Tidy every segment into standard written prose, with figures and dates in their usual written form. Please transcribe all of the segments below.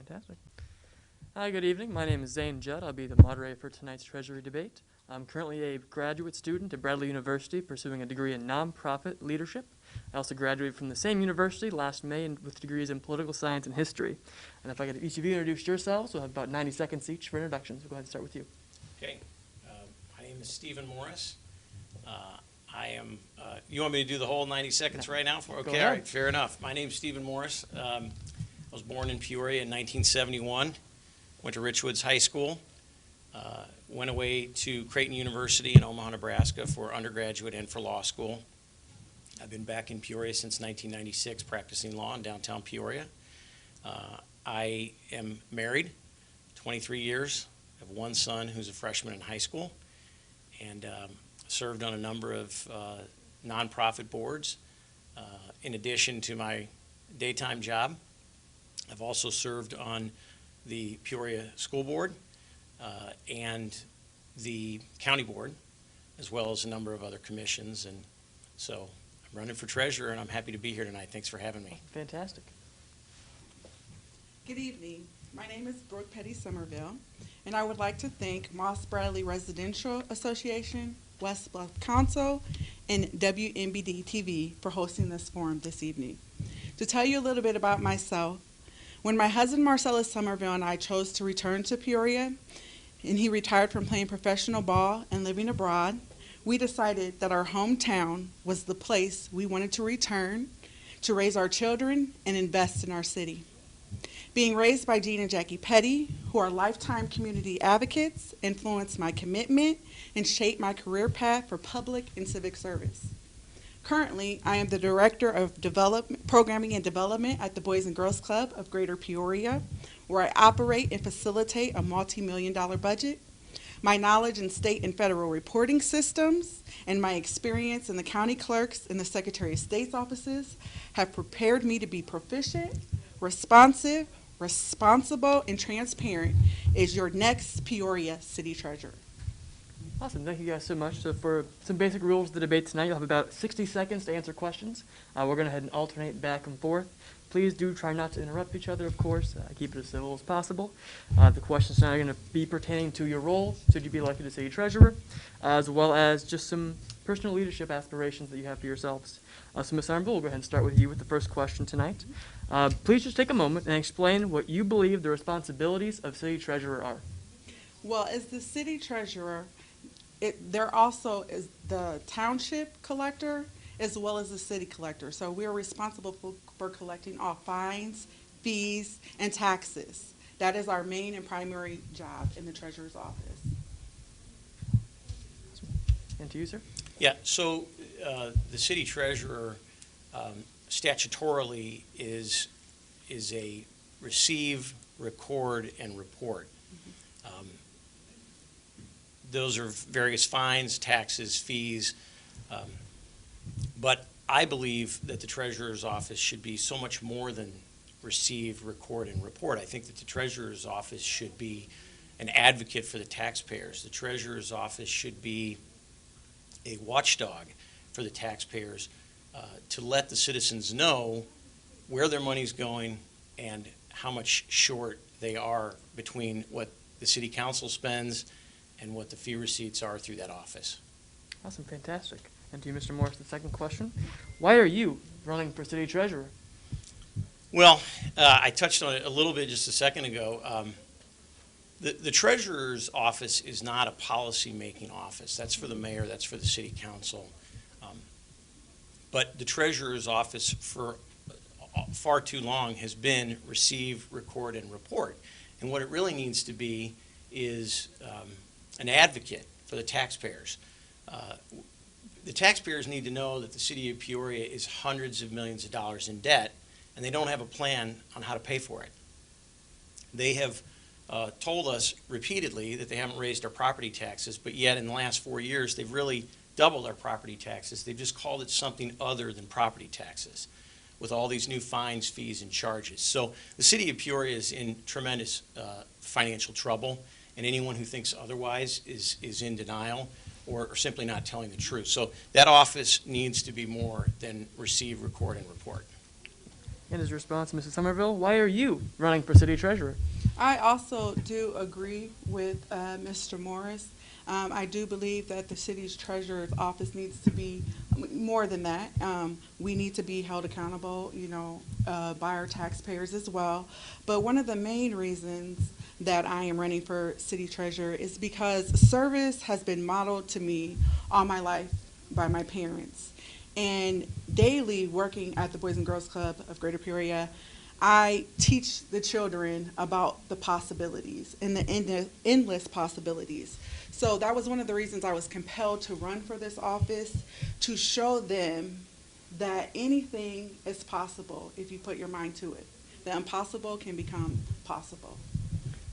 Fantastic. Hi, good evening. My name is Zane Judd. I'll be the moderator for tonight's Treasury debate. I'm currently a graduate student at Bradley University pursuing a degree in nonprofit leadership. I also graduated from the same university last May with degrees in political science and history. And if I could each of you introduce yourselves, we'll have about 90 seconds each for introductions. We'll go ahead and start with you. Okay. My name is Stephen Morris. You want me to do the whole 90 seconds right now? Okay, all right, fair enough. My name is Stephen Morris. I was born in Peoria in 1971. Went to Richwoods High School. Went away to Creighton University in Omaha, Nebraska for undergraduate and for law school. I've been back in Peoria since 1996 practicing law in downtown Peoria. I am married, 23 years. I have one son who's a freshman in high school, and served on a number of nonprofit boards. In addition to my daytime job, I've also served on the Peoria School Board and the County Board, as well as a number of other commissions. And so I'm running for treasurer, and I'm happy to be here tonight. Thanks for having me. Fantastic. Good evening. My name is Brooke Petty Somerville, and I would like to thank Moss Bradley Residential Association, West Bluff Council, and WMBD TV for hosting this forum this evening. To tell you a little bit about myself, when my husband Marcellus Somerville and I chose to return to Peoria, and he retired from playing professional ball and living abroad, we decided that our hometown was the place we wanted to return to raise our children and invest in our city. Being raised by Gene and Jackie Petty, who are lifetime community advocates, influenced my commitment and shaped my career path for public and civic service. Currently, I am the Director of Programming and Development at the Boys and Girls Club of Greater Peoria, where I operate and facilitate a multi-million-dollar budget. My knowledge in state and federal reporting systems and my experience in the county clerks and the Secretary of State's offices have prepared me to be proficient, responsive, responsible, and transparent as your next Peoria City Treasurer. Awesome. Thank you guys so much. So for some basic rules of the debate tonight, you'll have about 60 seconds to answer questions. We're going to head and alternate back and forth. Please do try not to interrupt each other, of course. Keep it as civil as possible. The questions tonight are going to be pertaining to your role, should you be elected to city treasurer, as well as just some personal leadership aspirations that you have for yourselves. So Ms. Somerville, we'll go ahead and start with you with the first question tonight. Please just take a moment and explain what you believe the responsibilities of city treasurer are. Well, as the city treasurer, there also is the township collector as well as the city collector. So we're responsible for collecting all fines, fees, and taxes. That is our main and primary job in the treasurer's office. And to you, sir? Yeah, so the city treasurer statutorily is a receive, record, and report. Those are various fines, taxes, fees, but I believe that the treasurer's office should be so much more than receive, record, and report. I think that the treasurer's office should be an advocate for the taxpayers. The treasurer's office should be a watchdog for the taxpayers to let the citizens know where their money's going and how much short they are between what the city council spends and what the fee receipts are through that office. Awesome, fantastic. And to you, Mr. Morris, the second question. Why are you running for city treasurer? Well, I touched on it a little bit just a second ago. The treasurer's office is not a policy-making office. That's for the mayor, that's for the city council. But the treasurer's office for far too long has been receive, record, and report. And what it really needs to be is an advocate for the taxpayers. The taxpayers need to know that the city of Peoria is hundreds of millions of dollars in debt, and they don't have a plan on how to pay for it. They have told us repeatedly that they haven't raised our property taxes, but yet in the last 4 years they've really doubled our property taxes. They've just called it something other than property taxes with all these new fines, fees, and charges. So the city of Peoria is in tremendous financial trouble, and anyone who thinks otherwise is in denial or simply not telling the truth. So that office needs to be more than receive, record, and report. And his response, Mrs. Somerville, why are you running for city treasurer? I also do agree with Mr. Morris. I do believe that the city's treasurer's office needs to be more than that. We need to be held accountable, by our taxpayers as well. But one of the main reasons that I am running for city treasurer is because service has been modeled to me all my life by my parents. And daily working at the Boys and Girls Club of Greater Peoria, I teach the children about the possibilities and the endless possibilities. So that was one of the reasons I was compelled to run for this office, to show them that anything is possible if you put your mind to it. The impossible can become possible.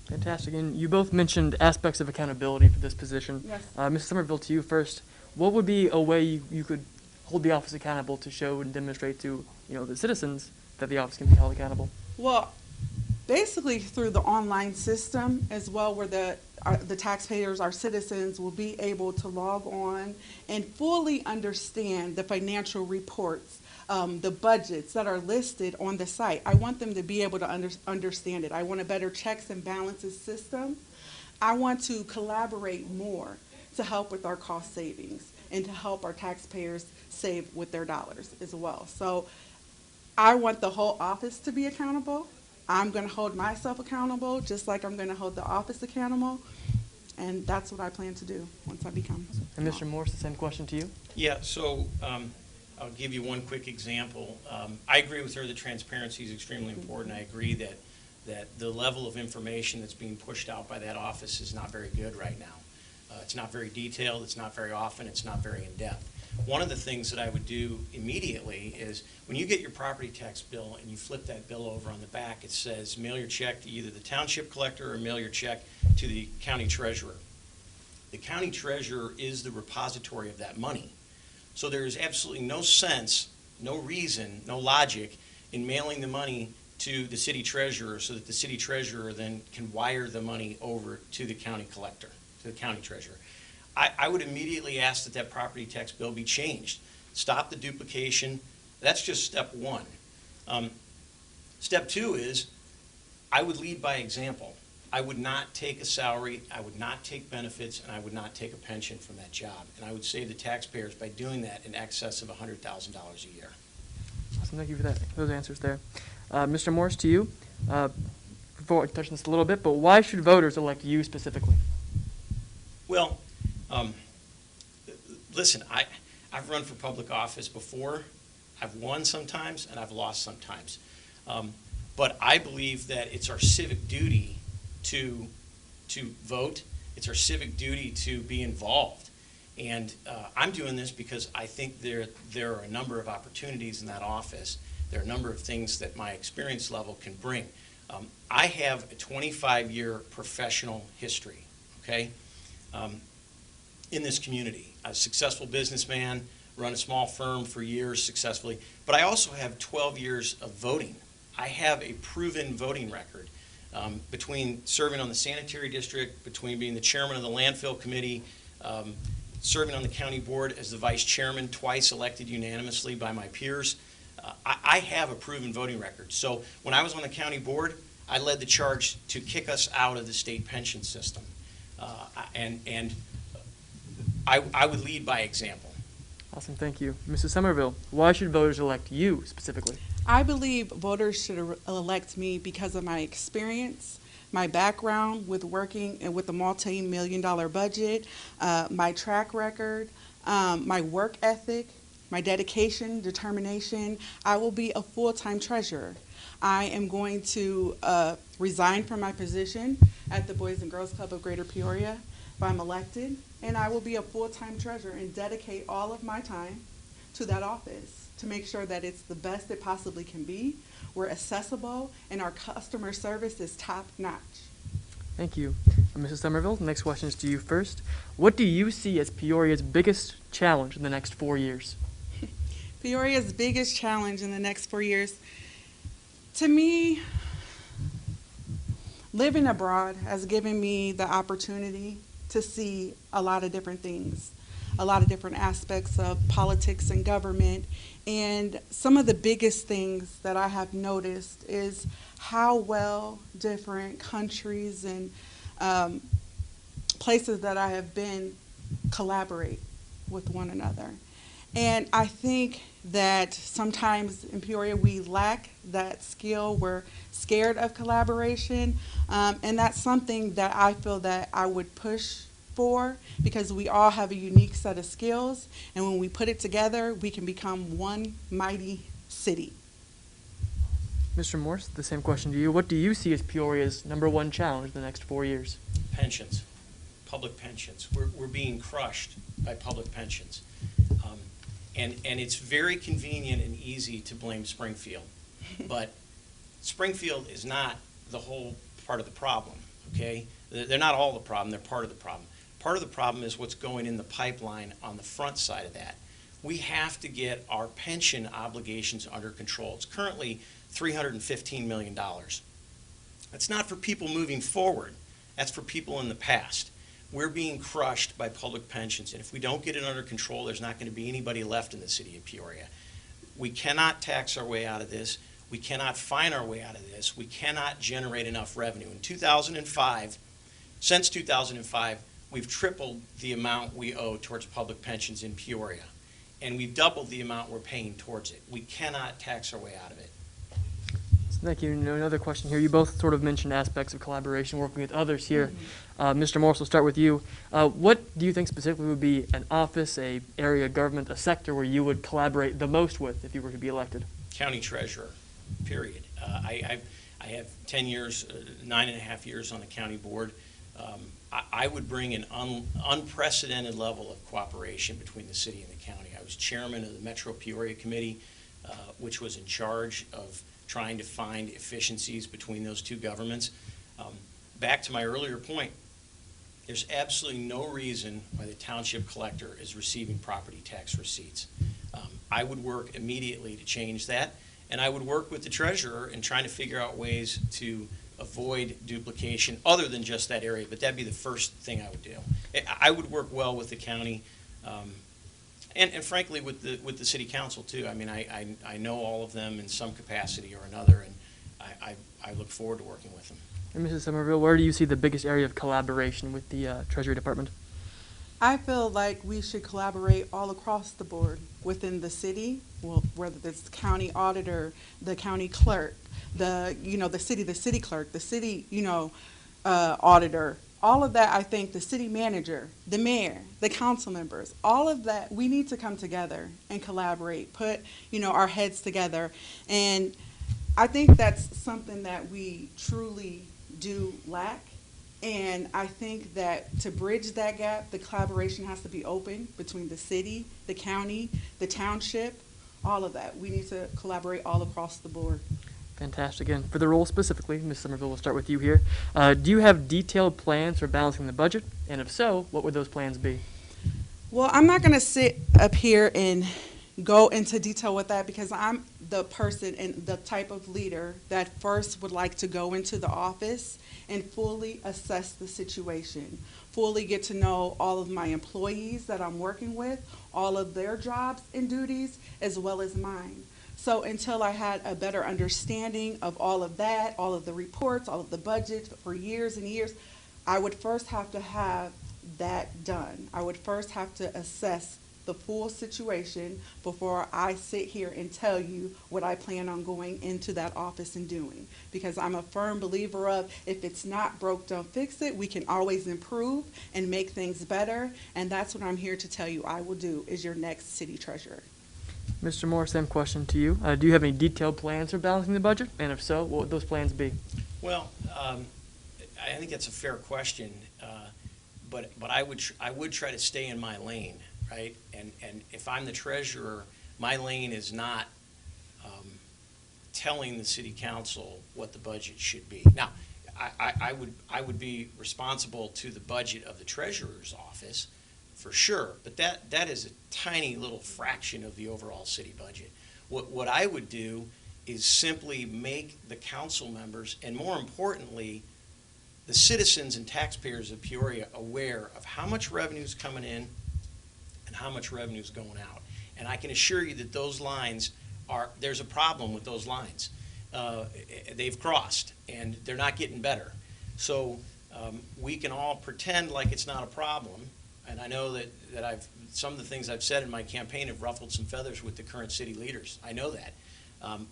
Fantastic. And you both mentioned aspects of accountability for this position. Yes. Mrs. Somerville, to you first. What would be a way you could hold the office accountable to show and demonstrate to the citizens that the office can be held accountable? Well, basically through the online system as well, where the taxpayers, our citizens, will be able to log on and fully understand the financial reports, the budgets that are listed on the site. I want them to be able to understand it. I want a better checks and balances system. I want to collaborate more to help with our cost savings and to help our taxpayers save with their dollars as well. So I want the whole office to be accountable. I'm going to hold myself accountable just like I'm going to hold the office accountable. And that's what I plan to do once I become. And Mr. Morris, the same question to you. Yeah, so I'll give you one quick example. I agree with her that transparency is extremely important. I agree that the level of information that's being pushed out by that office is not very good right now. It's not very detailed, it's not very often, it's not very in-depth. One of the things that I would do immediately is when you get your property tax bill and you flip that bill over on the back, it says mail your check to either the township collector or mail your check to the county treasurer. The county treasurer is the repository of that money. So there is absolutely no sense, no reason, no logic in mailing the money to the city treasurer so that the city treasurer then can wire the money over to the county collector, to the county treasurer. I would immediately ask that that property tax bill be changed. Stop the duplication. That's just step one. Step two is I would lead by example. I would not take a salary, I would not take benefits, and I would not take a pension from that job. And I would save the taxpayers by doing that in excess of $100,000 a year. Awesome. Thank you for those answers there. Mr. Morris, to you. Before I touch this a little bit, but why should voters elect you specifically? Well, listen, I've run for public office before. I've won sometimes, and I've lost sometimes. But I believe that it's our civic duty to vote. It's our civic duty to be involved. And I'm doing this because I think there are a number of opportunities in that office. There are a number of things that my experience level can bring. I have a 25-year professional history, okay? In this community. I'm a successful businessman, run a small firm for years successfully, but I also have 12 years of voting. I have a proven voting record between serving on the sanitary district, between being the chairman of the landfill committee, serving on the county board as the vice chairman, twice elected unanimously by my peers. I have a proven voting record. So when I was on the county board, I led the charge to kick us out of the state pension system. And I would lead by example. Awesome, thank you. Mrs. Somerville, why should voters elect you specifically? I believe voters should elect me because of my experience, my background with working and with a multi-million-dollar budget, my track record, my work ethic, my dedication, determination. I will be a full-time treasurer. I am going to resign from my position at the Boys and Girls Club of Greater Peoria if I'm elected, and I will be a full-time treasurer and dedicate all of my time to that office to make sure that it's the best it possibly can be, we're accessible, and our customer service is top-notch. Thank you. Mrs. Somerville, the next question is to you first. What do you see as Peoria's biggest challenge in the next 4 years? Peoria's biggest challenge in the next 4 years, to me, living abroad has given me the opportunity to see a lot of different things. a lot of different aspects of politics and government. And some of the biggest things that I have noticed is how well different countries and places that I have been collaborate with one another. And I think that sometimes in Peoria we lack that skill. We're scared of collaboration. And that's something that I feel that I would push for, because we all have a unique set of skills. And when we put it together, we can become one mighty city. Mr. Morse, the same question to you. What do you see as Peoria's #1 challenge in the next 4 years? Pensions, public pensions. We're being crushed by public pensions. And it's very convenient and easy to blame Springfield. But Springfield is not the whole part of the problem, okay? They're not all the problem, they're part of the problem. Part of the problem is what's going in the pipeline on the front side of that. We have to get our pension obligations under control. It's currently $315 million. That's not for people moving forward. That's for people in the past. We're being crushed by public pensions, and if we don't get it under control, there's not going to be anybody left in the city of Peoria. We cannot tax our way out of this. We cannot fine our way out of this. We cannot generate enough revenue. In 2005, since 2005, we've tripled the amount we owe towards public pensions in Peoria, and we've doubled the amount we're paying towards it. We cannot tax our way out of it. Thank you. Another question here. You both sort of mentioned aspects of collaboration, working with others here. Mr. Morse, we'll start with you. What do you think specifically would be an office, a area of government, a sector where you would collaborate the most with if you were to be elected? County treasurer, period. I have 10 years, 9.5 years on the county board. I would bring an unprecedented level of cooperation between the city and the county. I was chairman of the Metro Peoria Committee, which was in charge of trying to find efficiencies between those two governments. Back to my earlier point, there's absolutely no reason why the township collector is receiving property tax receipts. I would work immediately to change that, and I would work with the treasurer in trying to figure out ways to avoid duplication other than just that area, but that'd be the first thing I would do. I would work well with the county, and frankly with the city council too. I mean, I know all of them in some capacity or another, and I look forward to working with them. And Mrs. Somerville, where do you see the biggest area of collaboration with the Treasury Department? I feel like we should collaborate all across the board within the city, well, whether it's the county auditor, the county clerk, the city clerk, the city, auditor, all of that. I think the city manager, the mayor, the council members, all of that, we need to come together and collaborate, put, our heads together. And I think that's something that we truly do lack. And I think that to bridge that gap, the collaboration has to be open between the city, the county, the township, all of that. We need to collaborate all across the board. Fantastic. And for the role specifically, Ms. Somerville, we'll start with you here. Do you have detailed plans for balancing the budget? And if so, what would those plans be? Well, I'm not going to sit up here and go into detail with that, because I'm the person and the type of leader that first would like to go into the office and fully assess the situation, fully get to know all of my employees that I'm working with, all of their jobs and duties, as well as mine. So until I had a better understanding of all of that, all of the reports, all of the budgets for years and years, I would first have to have that done. I would first have to assess the full situation before I sit here and tell you what I plan on going into that office and doing. Because I'm a firm believer of, if it's not broke, don't fix it. We can always improve and make things better. And that's what I'm here to tell you I will do as your next city treasurer. Mr. Moore, same question to you. Do you have any detailed plans for balancing the budget? And if so, what would those plans be? Well, I think that's a fair question, but I would try to stay in my lane, right? And if I'm the treasurer, my lane is not telling the city council what the budget should be. Now, I would be responsible to the budget of the treasurer's office, for sure, but that is a tiny little fraction of the overall city budget. What I would do is simply make the council members, and more importantly, the citizens and taxpayers of Peoria aware of how much revenue is coming in, and how much revenue is going out. And I can assure you that those lines there's a problem with those lines. They've crossed, and they're not getting better. So we can all pretend like it's not a problem, and I know that some of the things I've said in my campaign have ruffled some feathers with the current city leaders. I know that.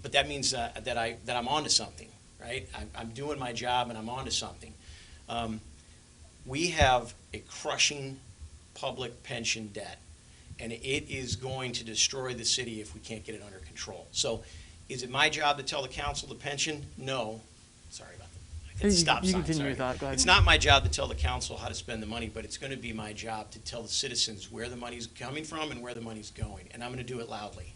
But that means that I'm onto something, right? I'm doing my job, and I'm onto something. We have a crushing public pension debt, and it is going to destroy the city if we can't get it under control. So is it my job to tell the council the pension? No. Sorry about that. Stop sign, continue sorry. your thought. Go ahead. It's not my job to tell the council how to spend the money, but it's going to be my job to tell the citizens where the money's coming from and where the money's going, and I'm going to do it loudly.